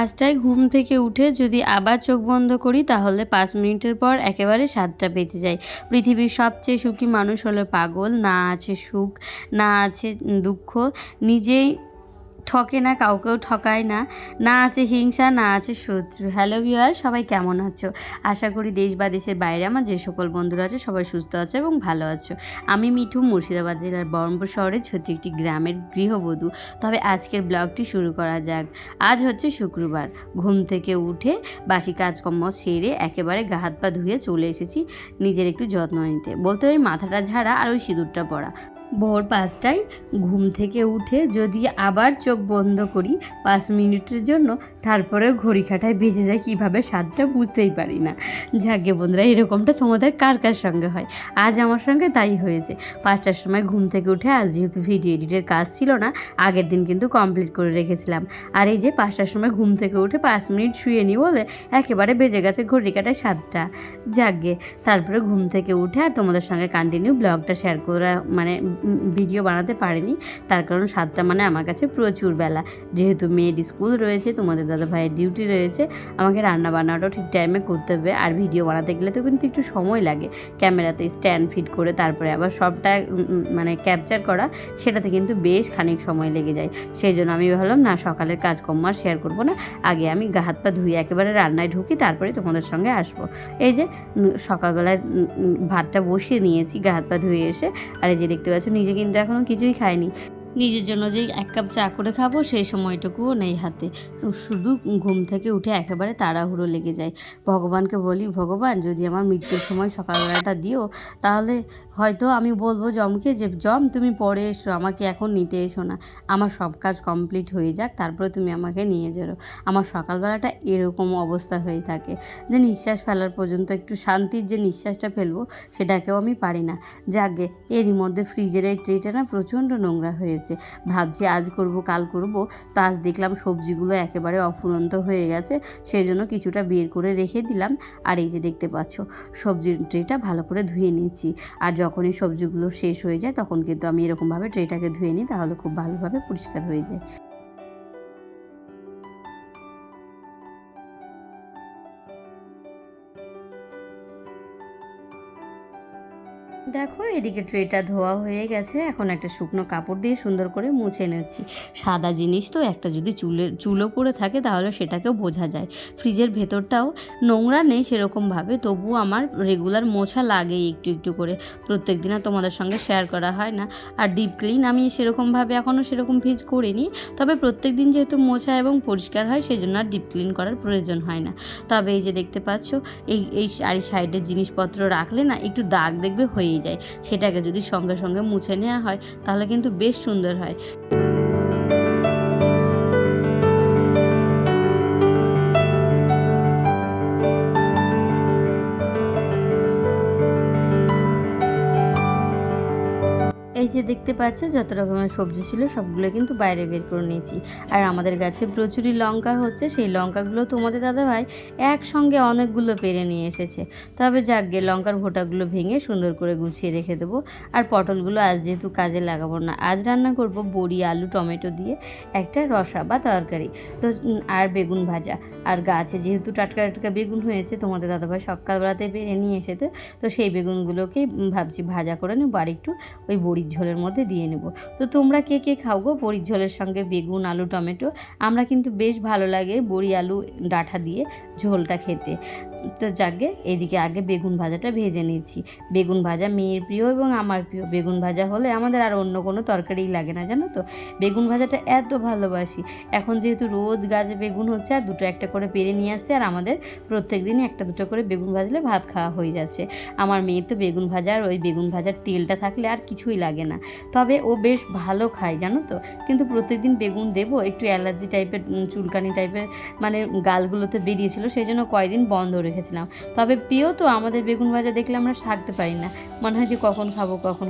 5টায় ঘুম থেকে উঠে যদি আবার চোখ বন্ধ করি তাহলে 5 মিনিটের পর একেবারে 7টা বেজে যায়। পৃথিবীর সবচেয়ে সুখী মানুষ হলো পাগল। না আছে সুখ, না আছে দুঃখ, নিজেই ঠকে না, কাউকেও ঠকায় না, না আছে হিংসা, না আছে শত্রু। হ্যালো ভিউয়ার, সবাই কেমন আছো? আশা করি দেশ বা দেশের বাইরে আমার যে সকল বন্ধুরা আছে সবাই সুস্থ আছো এবং ভালো আছো। আমি মিঠু, মুর্শিদাবাদ জেলার বহরমপুর শহরের ছোট্ট একটি গ্রামের গৃহবধূ। তবে আজকের ব্লগটি শুরু করা যাক। আজ হচ্ছে শুক্রবার। ঘুম থেকে উঠে বাসি কাজকর্ম সেরে একেবারে গা হাত পা ধুয়ে চলে এসেছি নিজের একটু যত্ন নিতে। বলতে ওই মাথাটা ঝাড়া আর ওই সিঁদুরটা পরা। ভোর 5টায় ঘুম থেকে উঠে যদি আবার চোখ বন্ধ করি 5 মিনিটের জন্য, তারপরেও ঘড়ি কাঁটায় বেজে যায় কীভাবে 7টা বুঝতেই পারি না। যাকে বন্ধুরা, এরকমটা তোমাদের কার কার সঙ্গে হয়? আজ আমার সঙ্গে তাই হয়েছে। 5টার সময় ঘুম থেকে উঠে, আজ যেহেতু ভিডিও এডিটের কাজ ছিল না, আগের দিন কিন্তু কমপ্লিট করে রেখেছিলাম। আর এই যে 5টার সময় ঘুম থেকে উঠে 5 মিনিট শুয়ে নিই বলে একেবারে বেজে গেছে ঘড়ি কাঁটায় 7টা। যাকে তারপরে ঘুম থেকে উঠে আর তোমাদের সঙ্গে কন্টিনিউ ব্লগটা শেয়ার করা মানে ভিডিও বানাতে পারিনি, তার কারণ 7টা মানে আমার কাছে প্রচুর বেলা। যেহেতু মেয়ের স্কুল রয়েছে, তোমাদের দাদা ভাইয়ের ডিউটি রয়েছে, আমাকে রান্না বান্নাটাও ঠিক টাইমে করতে হবে। আর ভিডিও বানাতে গেলে তো কিন্তু একটু সময় লাগে, ক্যামেরাতে স্ট্যান্ড ফিট করে তারপরে আবার সবটা মানে ক্যাপচার করা, সেটাতে কিন্তু বেশ খানিক সময় লেগে যায়। সেই জন্য আমি ভাবলাম না, সকালের কাজকর্ম আর শেয়ার করবো না, আগে আমি গা হাত পা ধুয়ে একেবারে রান্নায় ঢুকি, তারপরে তোমাদের সঙ্গে আসবো। এই যে সকালবেলায় ভাতটা বসিয়ে নিয়েছি গা হাত পা ধুয়ে এসে। আর এই যে দেখতে পাচ্ছ, নিজে কিন্তু এখনও কিছুই খাইনি। নিজের জন্য যে 1 কাপ চা করে খাবো সেই সময়টুকুও নেই হাতে। শুধু ঘুম থেকে উঠে একেবারে তাড়াহুড়ো লেগে যায়। ভগবানকে বলি, ভগবান যদি আমার মৃত্যুর সময় সকালবেলাটা দিও, তাহলে হয়তো আমি বলবো জমকে যে জম তুমি পরে এসো, আমাকে এখন নিতে এসো না, আমার সব কাজ কমপ্লিট হয়ে যাক, তারপরে তুমি আমাকে নিয়ে যাও। আমার সকালবেলাটা এরকম অবস্থা হয়ে থাকে যে নিঃশ্বাস ফেলার পর্যন্ত একটু শান্তির যে নিঃশ্বাসটা ফেলবো সেটাকেও আমি পারি না। যাকে এরই মধ্যে ফ্রিজের এই ট্রেটা না প্রচণ্ড নোংরা হয়েছে। ভাবছি আজ করব কাল করব, তো আজ দেখলাম সবজিগুলো একেবারে অফুরন্ত হয়ে গেছে, সেই জন্য কিছুটা বের করে রেখে দিলাম। আর এই যে দেখতে পাচ্ছ, সবজির ট্রেটা ভালো করে ধুয়ে নিয়েছি। আর যখনই সবজিগুলো শেষ হয়ে যায় তখন কিন্তু আমি এরকমভাবে ট্রেটাকে ধুয়ে নিই, তাহলে খুব ভালোভাবে পরিষ্কার হয়ে যায়। দেখো, এদিকে ট্রেটা ধোয়া হয়ে গেছে। এখন একটা শুকনো কাপড় দিয়ে সুন্দর করে মুছে নিচ্ছি। সাদা জিনিস তো একটা যদি চুলো পড়ে থাকে তাহলে সেটাকেও বোঝা যায়। ফ্রিজের ভেতরটাও নোংরা নেই সেরকমভাবে, তবুও আমার রেগুলার মোছা লাগেই একটু একটু করে। প্রত্যেক দিন আর তোমাদের সঙ্গে শেয়ার করা হয় না। আর ডিপ ক্লিন আমি সেরকমভাবে এখনও সেরকম ফ্রিজ করিনি, তবে প্রত্যেক দিন যেহেতু মোছা এবং পরিষ্কার হয় সেই জন্য আর ডিপ ক্লিন করার প্রয়োজন হয় না। তবে এই যে দেখতে পাচ্ছ, এই সাইডের জিনিসপত্র রাখলে না একটু দাগ দেখবে হয়েই যায়। সেটাকে যদি সঙ্গে সঙ্গে মুছে নেওয়া হয় তাহলে কিন্তু বেশ সুন্দর হয়। এই যে দেখতে পাচ্ছ, যত রকমের সবজি ছিল সবগুলো কিন্তু বাইরে বের করে নিয়েছি। আর আমাদের গাছে প্রচুরই লঙ্কা হচ্ছে, সেই লঙ্কাগুলো তোমাদের দাদাভাই একসঙ্গে অনেকগুলো পেরে নিয়ে এসেছে। তবে যাকগে, লঙ্কার ভোটাগুলো ভেঙে সুন্দর করে গুছিয়ে রেখে দেবো। আর পটলগুলো আজ যেহেতু কাজে লাগাবো না, আজ রান্না করব বড়ি, আলু, টমেটো দিয়ে একটা রসা বা তরকারি, তো আর বেগুন ভাজা। আর গাছে যেহেতু টাটকা টাটকা বেগুন হয়েছে, তোমাদের দাদাভাই সকালবেলাতে পেরে নিয়ে এসেছে, তো সেই বেগুনগুলোকেই ভাবছি ভাজা করে নেবো আর একটু ওই বড়ির ঝোলের মধ্যে দিয়ে নেব। তো তোমরা কে কে খাও গো বড়ির ঝোলের সঙ্গে বেগুন, আলু, টমেটো? আমরা কিন্তু বেশ ভালো লাগে বড়ি, আলু, ডাঁটা দিয়ে ঝোলটা খেতে। তো যাকে এদিকে আগে বেগুন ভাজাটা ভেজে নিয়েছি। বেগুন ভাজা মেয়ের প্রিয় এবং আমার প্রিয়। বেগুন ভাজা হলে আমাদের আর অন্য কোনো তরকারিই লাগে না, জানো তো। বেগুন ভাজাটা এত ভালোবাসি। এখন যেহেতু রোজ গাছে বেগুন হচ্ছে, আর দুটো একটা করে পেরে নিয়ে আসছে, আর আমাদের প্রত্যেক দিনই একটা দুটো করে বেগুন ভাজলে ভাত খাওয়া হয়ে যাচ্ছে। আমার মেয়ে তো বেগুন ভাজা আর ওই বেগুন ভাজার তেলটা থাকলে আর কিছুই লাগে না। তবে ও বেশ ভালো খায়, জানো তো। কিন্তু প্রত্যেকদিন বেগুন দেবো, একটু অ্যালার্জি টাইপের, চুলকানি টাইপের মানে গালগুলোতে বেরিয়েছিল, সেই জন্য কয়েকদিন বন্ধ রেখেছিলাম। তবে প্রিয় তো আমাদের বেগুন ভাজা দেখলে আমরা থাকতে পারি না, মনে হয় যে কখন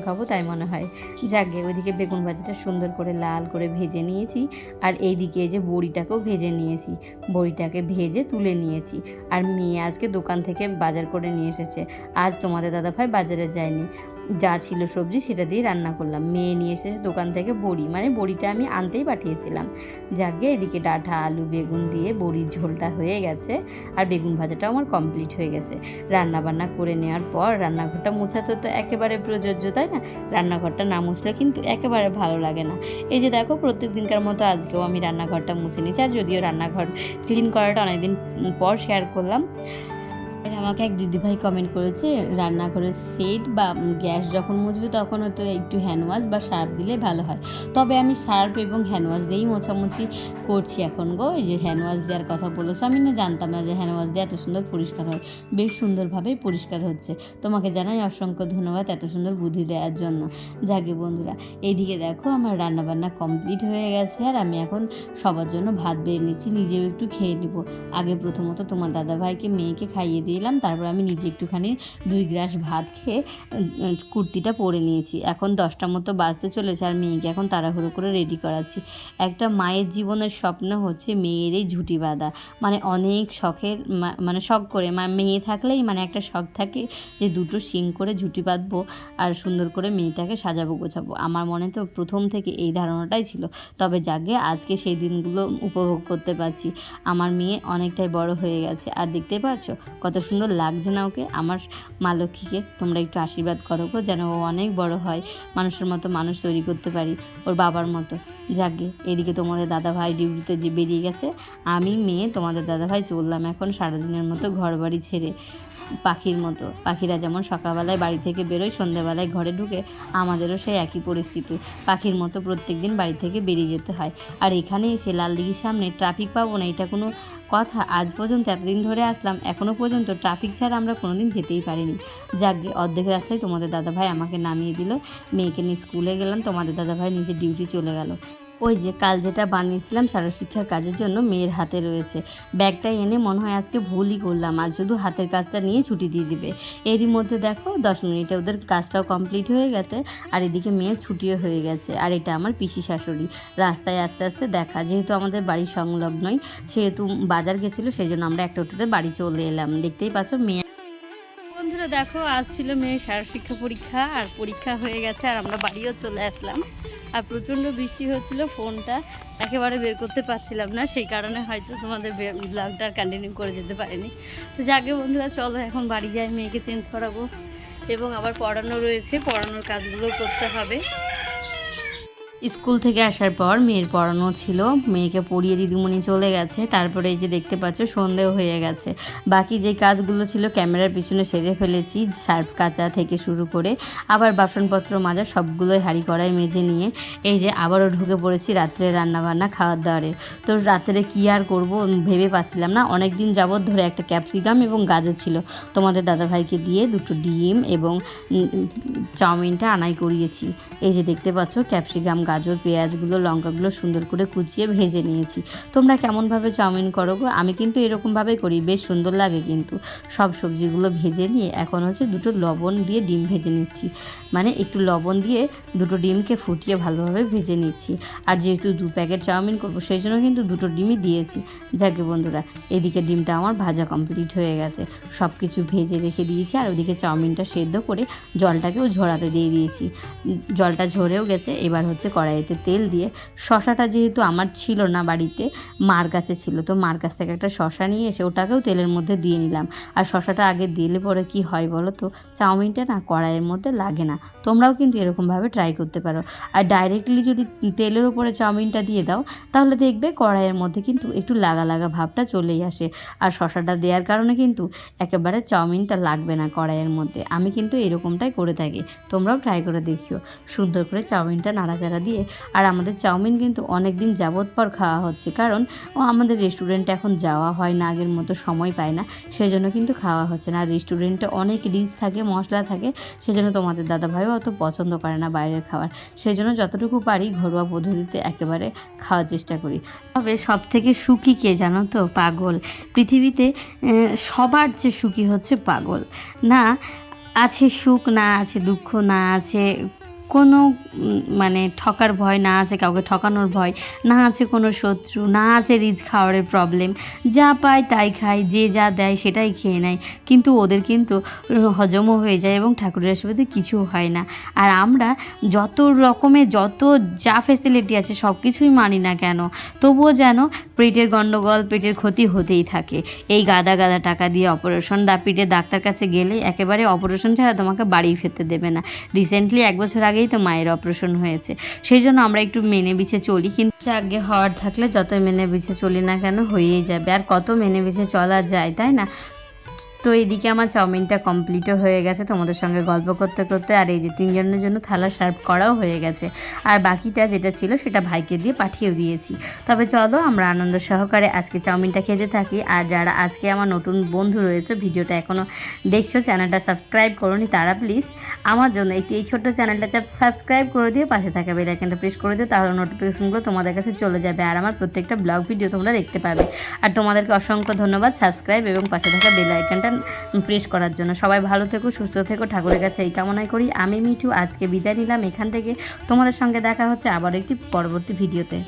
খাবো তাই মনে হয়। যাকে ওইদিকে বেগুন ভাজাটা সুন্দর করে লাল করে ভেজে নিয়েছি। আর এইদিকে এই যে বড়িটাকেও ভেজে নিয়েছি, বড়িটাকে ভেজে তুলে নিয়েছি। আর মেয়ে আজকে দোকান থেকে বাজার করে নিয়ে এসেছে, আজ তোমাদের দাদাভাই বাজারে যায়নি। যা ছিল সবজি সেটা দিয়ে রান্না করলাম। মেয়ে নিয়ে এসেছে দোকান থেকে বড়ি, মানে বড়িটা আমি আনতেই পাঠিয়েছিলাম। যাকে এদিকে ডাঁটা আলু বেগুন দিয়ে বড়ির ঝোলটা হয়ে গেছে, আর বেগুন ভাজাটাও আমার কমপ্লিট হয়ে গেছে। রান্না বান্না করে নেওয়ার পর রান্নাঘরটা মোছাতে তো একেবারে প্রযোজ্য, তাই না? রান্নাঘরটা না মুছলে কিন্তু একেবারে ভালো লাগে না। এই যে দেখো, প্রত্যেক দিনকার মতো আজকেও আমি রান্নাঘরটা মুছে নিচ্ছি। আর যদিও রান্নাঘর ক্লিন করাটা অনেকদিন পর শেয়ার করলাম। আমাকে এক দিদিভাই কমেন্ট করেছে, রান্নাঘরের সেট বা গ্যাস যখন মুছবে তখন হয়তো একটু হ্যান্ড ওয়াশ বা সার্ফ দিলে ভালো হয়। তবে আমি সার্ফ এবং হ্যান্ড ওয়াশ দিয়েই মোছামুছি করছি এখন গো। এই যে হ্যান্ড ওয়াশ দেওয়ার কথা বলেছো, আমি না জানতাম না যে হ্যান্ড ওয়াশ দিয়ে এত সুন্দর পরিষ্কার হয়। বেশ সুন্দরভাবেই পরিষ্কার হচ্ছে। তোমাকে জানাই অসংখ্য ধন্যবাদ এত সুন্দর বুদ্ধি দেওয়ার জন্য। যাকে বন্ধুরা, এইদিকে দেখো আমার রান্নাবান্না কমপ্লিট হয়ে গেছে, আর আমি এখন সবার জন্য ভাত বেড়ে নিচ্ছি, নিজেও একটু খেয়ে নিব। আগে প্রথমত তোমার দাদাভাইকে মেয়েকে খাইয়ে দিলাম, তারপর আমি নিজে একটুখানি 2 গ্লাস ভাত খেয়ে কুর্তিটা পরে নিয়েছি। এখন 10টা মতো বাজতে চলেছে, আর মেয়েকে এখন তাড়াহুড়ো করে রেডি করাচ্ছি। একটা মায়ের জীবনের স্বপ্ন হচ্ছে মেয়ের এই ঝুঁটি বাঁধা, মানে অনেক শখের, মানে শখ করে মেয়ে থাকলেই মানে একটা শখ থাকে যে দুটো শিং করে ঝুঁটি বাঁধবো আর সুন্দর করে মেয়েটাকে সাজাবো গোছাবো। আমার মনে তো প্রথম থেকে এই ধারণাটাই ছিল। তবে যাকে আজকে সেই দিনগুলো উপভোগ করতে পারছি। আমার মেয়ে অনেকটাই বড় হয়ে গেছে, আর দেখতে পাচ্ছ কত সুন্দর লাগছে না ওকে, আমার মা লক্ষ্মীকে। তোমরা একটু আশীর্বাদ করো গো, যেন ও অনেক বড় হয়, মানুষের মতো মানুষ তৈরি করতে পারি, ওর বাবার মতো। যাকে এদিকে তোমাদের দাদাভাই ডিউটিতে যে বেরিয়ে গেছে, আমি মেয়ে তোমাদের দাদাভাই চললাম এখন সারাদিনের মতো ঘর বাড়ি ছেড়ে। পাখির মতো, পাখিরা যেমন সকালবেলায় বাড়ি থেকে বেরোয়, সন্ধ্যেবেলায় ঘরে ঢুকে, আমাদেরও সেই একই পরিস্থিতি। পাখির মতো প্রত্যেক দিন বাড়ি থেকে বেরিয়ে যেতে হয়। আর এখানে এসে লালদিঘির সামনে ট্রাফিক পাবো না এটা কোনো কথা? আজ পর্যন্ত এতদিন ধরে আসলাম, এখনও পর্যন্ত ট্রাফিক ছাড়া আমরা কোনো দিন যেতেই পারিনি। যাকে অর্ধেক রাস্তায় তোমাদের দাদাভাই আমাকে নামিয়ে দিল, মেয়েকে নিয়ে স্কুলে গেলাম, তোমাদের দাদাভাই নিজে ডিউটি চলে গেল। ওই যে কাল যেটা বানিয়েছিলাম শারীরশিক্ষার কাজের জন্য মেয়ের হাতে রয়েছে, ব্যাগটা এনে মনে হয় আজকে ভুলই করলাম, আজ শুধু হাতের কাজটা নিয়ে ছুটি দিয়ে দিবে। এরই মধ্যে দেখো 10 মিনিটে ওদের কাজটাও কমপ্লিট হয়ে গেছে, আর এদিকে মেয়ের ছুটিও হয়ে গেছে। আর এটা আমার পিসি শাশুড়ি। রাস্তায় আস্তে আস্তে দেখা, যেহেতু আমাদের বাড়ি সংলগ্নই, সেহেতু বাজার গেছিলো, সেই জন্য আমরা একটা টোটোতে বাড়ি চলে এলাম। দেখতেই পাচ্ছ মেয়ে। বন্ধুরা দেখো, আজ ছিল মেয়ের শারীরশিক্ষা পরীক্ষা, আর পরীক্ষা হয়ে গেছে, আর আমরা বাড়িও চলে আসলাম। আর প্রচণ্ড বৃষ্টি হচ্ছিল, ফোনটা একেবারে বের করতে পারছিলাম না, সেই কারণে হয়তো তোমাদের ব্লগটা কন্টিনিউ করে যেতে পারিনি। তো যাকে বন্ধুরা, চলো এখন বাড়ি যাই, মেয়েকে চেঞ্জ করাবো এবং আবার পড়ানো রয়েছে, পড়ানোর কাজগুলো করতে হবে। স্কুল থেকে আসার পর মেয়ের পড়ানো ছিল, মেয়েকে পড়িয়ে দিদিমণি চলে গেছে। তারপরে এই যে দেখতে পাচ্ছ সন্ধেও হয়ে গেছে। বাকি যে কাজগুলো ছিল ক্যামেরার পিছনে সেরে ফেলেছি, সার্ফ কাচা থেকে শুরু করে আবার বাসনপত্র মাজা সবগুলোই হাঁড়ি কড়াই মেজে নিয়ে এই যে আবারও ঢুকে পড়েছি রাত্রে রান্নাবান্না খাওয়ার দাওয়ারে। তো রাত্রে কী আর করবো ভেবে পাচ্ছিলাম না। অনেক দিন যাবৎ ধরে একটা ক্যাপসিকাম এবং গাজর ছিল, তোমাদের দাদাভাইকে দিয়ে 2টো ডিম এবং চাউমিনটা আনাই করিয়েছি। এই যে দেখতে পাচ্ছ ক্যাপসিকাম গাজর পেঁয়াজগুলো লঙ্কাগুলো সুন্দর করে কুচিয়ে ভেজে নিয়েছি। তোমরা কেমনভাবে চাউমিন করো গো? আমি কিন্তু এরকমভাবে করি, বেশ সুন্দর লাগে। কিন্তু সব সবজিগুলো ভেজে নিয়ে এখন হচ্ছে 2টো লবণ দিয়ে ডিম ভেজে নিচ্ছি, মানে একটু লবণ দিয়ে 2টো ডিমকে ফুটিয়ে ভালোভাবে ভেজে নিচ্ছি। আর যেহেতু 2 প্যাকেট চাউমিন করবো সেই জন্য কিন্তু 2টো ডিমই দিয়েছি। যাকে বন্ধুরা, এদিকে ডিমটা আমার ভাজা কমপ্লিট হয়ে গেছে, সব কিছু ভেজে রেখে দিয়েছি। আর ওদিকে চাউমিনটা সেদ্ধ করে জলটাকেও ঝরাতে দিয়ে দিয়েছি, জলটা ঝরেও গেছে। এবার হচ্ছে কড়াইতে তেল দিয়ে, শশাটা যেহেতু আমার ছিল না বাড়িতে, মার কাছে ছিল, তো মার কাছ থেকে একটা শশা নিয়ে এসে ওটাকেও তেলের মধ্যে দিয়ে নিলাম। আর শশাটা আগে দিলে পরে কি হয় বলো তো, চাউমিনটা না কড়াইয়ের মধ্যে লাগে না। তোমরাও কিন্তু এরকমভাবে ট্রাই করতে পারো। আর ডাইরেক্টলি যদি তেলের উপরে চাউমিনটা দিয়ে দাও তাহলে দেখবে কড়াইয়ের মধ্যে কিন্তু একটু লাগা লাগা ভাবটা চলেই আসে। আর শশাটা দেওয়ার কারণে কিন্তু একেবারে চাউমিনটা লাগবে না কড়াইয়ের মধ্যে। আমি কিন্তু এরকমটাই করে থাকি, তোমরাও ট্রাই করে দেখিও। সুন্দর করে চাউমিনটা নাড়াচাড়া দিয়ে, আর আমাদের চাউমিন কিন্তু অনেক দিন যাবত পর খাওয়া হচ্ছে, কারণ আমাদের রেস্টুরেন্টে এখন যাওয়া হয় না, আগের মতো সময় পায় না, সেজন্য কিন্তু খাওয়া হচ্ছে না। আর রেস্টুরেন্টে অনেক রিচ থাকে, মশলা থাকে, সেজন্য তোমাদের দাদাভাইও অত পছন্দ করে না বাইরের খাবার। সেই জন্য যতটুকু পারি ঘরোয়া পদ্ধতিতে একেবারে খাওয়ার চেষ্টা করি। তবে সব থেকে সুখী কে জানো তো? পাগল। পৃথিবীতে সবার যে সুখী হচ্ছে পাগল। না আছে সুখ, না আছে দুঃখ, না আছে কোনো মানে ঠকার ভয়, না আছে কাউকে ঠকানোর ভয়, না আছে কোনো শত্রু, না আছে রিচ খাওয়ারের প্রবলেম। যা পায় তাই খায়, যে যা দেয় সেটাই খেয়ে নেয়, কিন্তু ওদের কিন্তু হজমও হয়ে যায় এবং ঠাকুরের আশীর্বাদে কিছু হয় না। আর আমরা যত রকমের যত যা ফেসিলিটি আছে সব কিছুই মানি না কেন, তবুও যেন পেটের গণ্ডগোল, পেটের ক্ষতি হতেই থাকে। এই গাদা গাদা টাকা দিয়ে অপারেশন, পেটের ডাক্তার কাছে গেলে একেবারে অপারেশন ছাড়া তোমাকে বাড়ি ফিরতে দেবে না। রিসেন্টলি 1 বছর আগেই তো মায়ের অপারেশন হয়েছে, সেই জন্য আমরা একটু মেনে বিছে চলি, কিন্তু আগে হওয়ার থাকলে যতই মেনে বিছে চলি না কেন হয়েই যাবে। আর কত মেনে বিছে চলা যায়, তাই না? তো এদিকে আমার চাউমিনটা কমপ্লিটও হয়ে গেছে তোমাদের সঙ্গে গল্প করতে করতে, আর এই যে 3 জনের জন্য থালা সার্ভ করাও হয়ে গেছে, আর বাকিটা যেটা ছিল সেটা ভাইকে দিয়ে পাঠিয়েও দিয়েছি। তবে চলো আমরা আনন্দ সহকারে আজকে চাউমিনটা খেতে থাকি। আর যারা আজকে আমার নতুন বন্ধু রয়েছে, ভিডিওটা এখনও দেখছো, চ্যানেলটা সাবস্ক্রাইব করোনি, তারা প্লিজ আমার জন্য একটি এই ছোট্ট চ্যানেলটা সাবস্ক্রাইব করে দিয়ে পাশে থাকা বেল আইকনটা প্রেস করে দিও, তাহলে নোটিফিকেশনগুলো তোমাদের কাছে চলে যাবে আর আমার প্রত্যেকটা ব্লগ ভিডিও তোমরা দেখতে পাবে। আর তোমাদেরকে অসংখ্য ধন্যবাদ সাবস্ক্রাইব এবং পাশে থাকা বেল আইকনটা প্রেস করার জন্য। সবাই ভালো থেকো, সুস্থ থেকো, ঠাকুরের কাছে এই কামনাই করি। আমি মিঠু আজকে বিদায় নিলাম এখান থেকে। তোমাদের সঙ্গে দেখা হচ্ছে আবার একটি পরবর্তী ভিডিওতে।